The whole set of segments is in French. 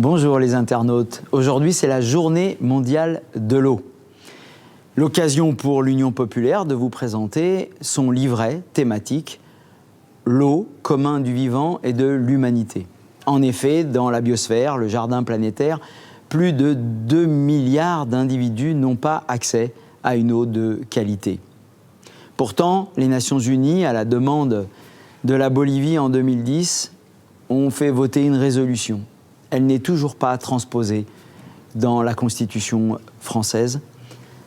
Bonjour les internautes, aujourd'hui c'est la journée mondiale de l'eau. L'occasion pour l'Union populaire de vous présenter son livret thématique « L'eau, commun du vivant et de l'humanité ». En effet, dans la biosphère, le jardin planétaire, plus de 2 milliards d'individus n'ont pas accès à une eau de qualité. Pourtant, les Nations Unies, à la demande de la Bolivie en 2010, ont fait voter une résolution. Elle n'est toujours pas transposée dans la Constitution française.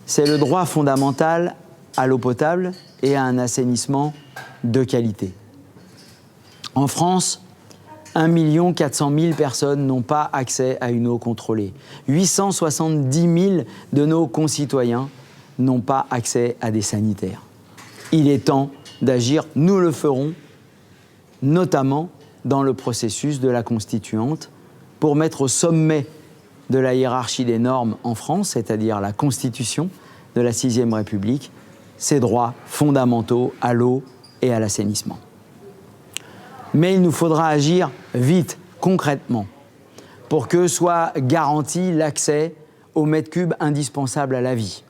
C'est le droit fondamental à l'eau potable et à un assainissement de qualité. En France, 1 400 000 personnes n'ont pas accès à une eau contrôlée. 870 000 de nos concitoyens n'ont pas accès à des sanitaires. Il est temps d'agir, nous le ferons, notamment dans le processus de la Constituante, pour mettre au sommet de la hiérarchie des normes en France, c'est-à-dire la Constitution de la VIe République, ces droits fondamentaux à l'eau et à l'assainissement. Mais il nous faudra agir vite, concrètement, pour que soit garanti l'accès aux mètres cubes indispensables à la vie,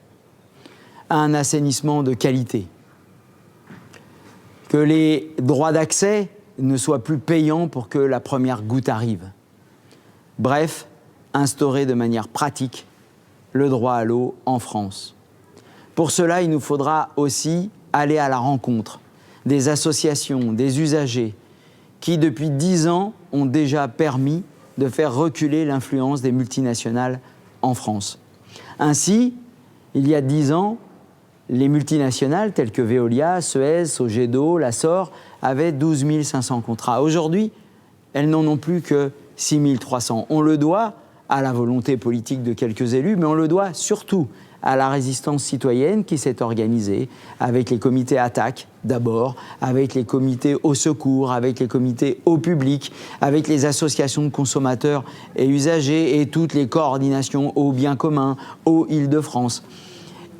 à un assainissement de qualité, que les droits d'accès ne soient plus payants pour que la première goutte arrive. Bref, instaurer de manière pratique le droit à l'eau en France. Pour cela, il nous faudra aussi aller à la rencontre des associations, des usagers, qui depuis 10 ans ont déjà permis de faire reculer l'influence des multinationales en France. Ainsi, il y a 10 ans, les multinationales telles que Veolia, Suez, Sogedo, Lassor avaient 12 500 contrats. Aujourd'hui, elles n'en ont plus que 6 300. On le doit à la volonté politique de quelques élus, mais on le doit surtout à la résistance citoyenne qui s'est organisée avec les comités attaques d'abord, avec les comités au secours, avec les comités au public, avec les associations de consommateurs et usagers et toutes les coordinations au bien commun, au Île-de-France,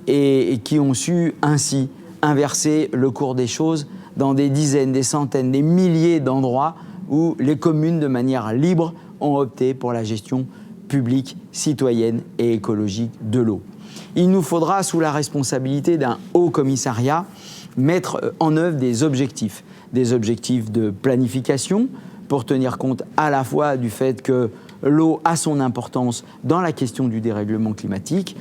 et qui ont su ainsi inverser le cours des choses dans des dizaines, des centaines, des milliers d'endroits où les communes, de manière libre, ont opté pour la gestion publique, citoyenne et écologique de l'eau. Il nous faudra, sous la responsabilité d'un haut commissariat, mettre en œuvre des objectifs de planification pour tenir compte à la fois du fait que l'eau a son importance dans la question du dérèglement climatique,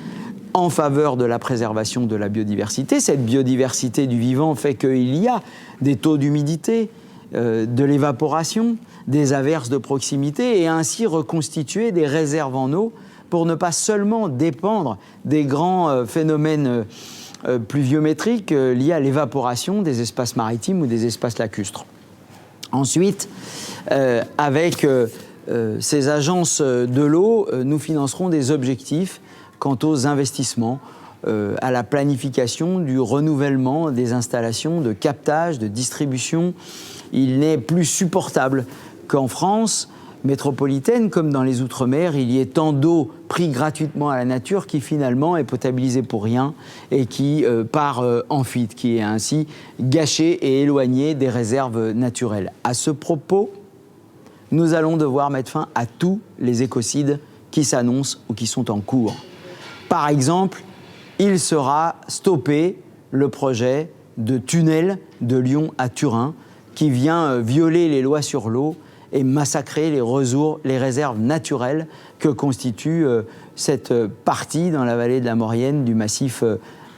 en faveur de la préservation de la biodiversité. Cette biodiversité du vivant fait qu'il y a des taux d'humidité, de l'évaporation, des averses de proximité et ainsi reconstituer des réserves en eau pour ne pas seulement dépendre des grands phénomènes pluviométriques liés à l'évaporation des espaces maritimes ou des espaces lacustres. Ensuite, avec ces agences de l'eau, nous financerons des objectifs quant aux investissements, à la planification du renouvellement des installations de captage, de distribution. Il n'est plus supportable qu'en France métropolitaine, comme dans les Outre-mer, il y ait tant d'eau pris gratuitement à la nature qui finalement est potabilisée pour rien et qui part en fuite, qui est ainsi gâchée et éloignée des réserves naturelles. À ce propos, nous allons devoir mettre fin à tous les écocides qui s'annoncent ou qui sont en cours. Par exemple, il sera stoppé le projet de tunnel de Lyon à Turin qui vient violer les lois sur l'eau et massacrer les réserves naturelles que constitue cette partie dans la vallée de la Maurienne du massif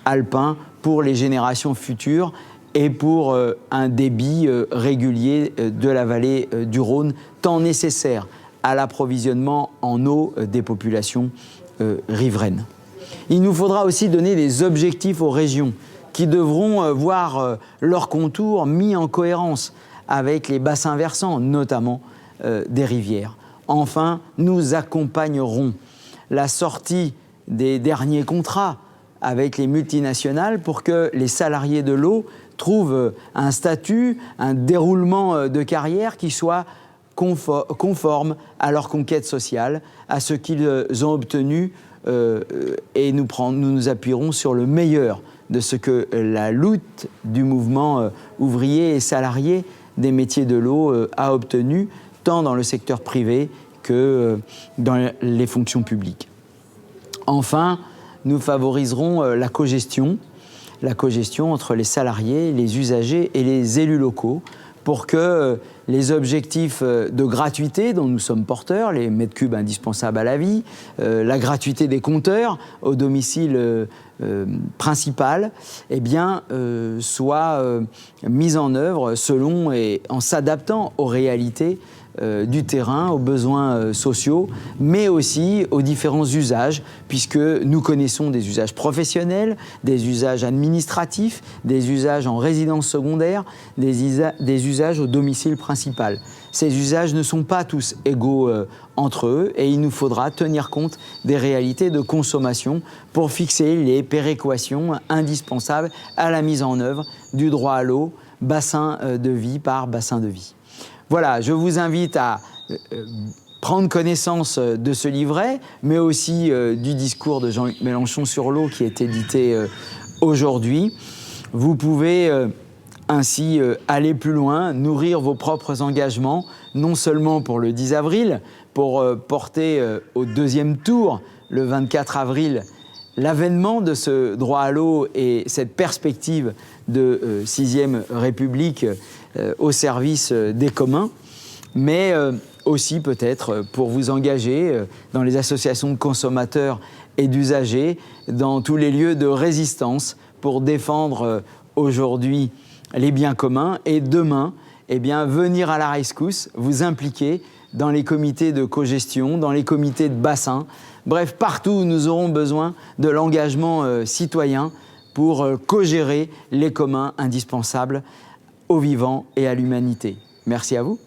alpin pour les générations futures et pour un débit régulier de la vallée du Rhône, tant nécessaire à l'approvisionnement en eau des populations riveraines. Il nous faudra aussi donner des objectifs aux régions qui devront voir leurs contours mis en cohérence avec les bassins versants, notamment des rivières. Enfin, nous accompagnerons la sortie des derniers contrats avec les multinationales pour que les salariés de l'eau trouvent un statut, un déroulement de carrière qui soit conforme à leur conquête sociale, à ce qu'ils ont obtenu et nous nous appuierons sur le meilleur de ce que la lutte du mouvement ouvrier et salarié des métiers de l'eau a obtenu, tant dans le secteur privé que dans les fonctions publiques. Enfin, nous favoriserons la cogestion entre les salariés, les usagers et les élus locaux pour que les objectifs de gratuité dont nous sommes porteurs, les mètres cubes indispensables à la vie, la gratuité des compteurs au domicile principal, eh bien, soient mis en œuvre selon et en s'adaptant aux réalités du terrain, aux besoins sociaux, mais aussi aux différents usages, puisque nous connaissons des usages professionnels, des usages administratifs, des usages en résidence secondaire, des usages au domicile principal. Ces usages ne sont pas tous égaux entre eux et il nous faudra tenir compte des réalités de consommation pour fixer les péréquations indispensables à la mise en œuvre du droit à l'eau, bassin de vie par bassin de vie. Voilà, je vous invite à prendre connaissance de ce livret, mais aussi du discours de Jean-Luc Mélenchon sur l'eau qui est édité aujourd'hui. Vous pouvez ainsi aller plus loin, nourrir vos propres engagements, non seulement pour le 10 avril, pour porter au deuxième tour, le 24 avril, l'avènement de ce droit à l'eau et cette perspective de 6e République au service des communs, mais aussi peut-être pour vous engager dans les associations de consommateurs et d'usagers, dans tous les lieux de résistance pour défendre aujourd'hui les biens communs et demain, eh bien, venir à la rescousse, vous impliquer dans les comités de cogestion, dans les comités de bassin, bref, partout où nous aurons besoin de l'engagement citoyen pour co-gérer les communs indispensables aux vivants et à l'humanité. Merci à vous.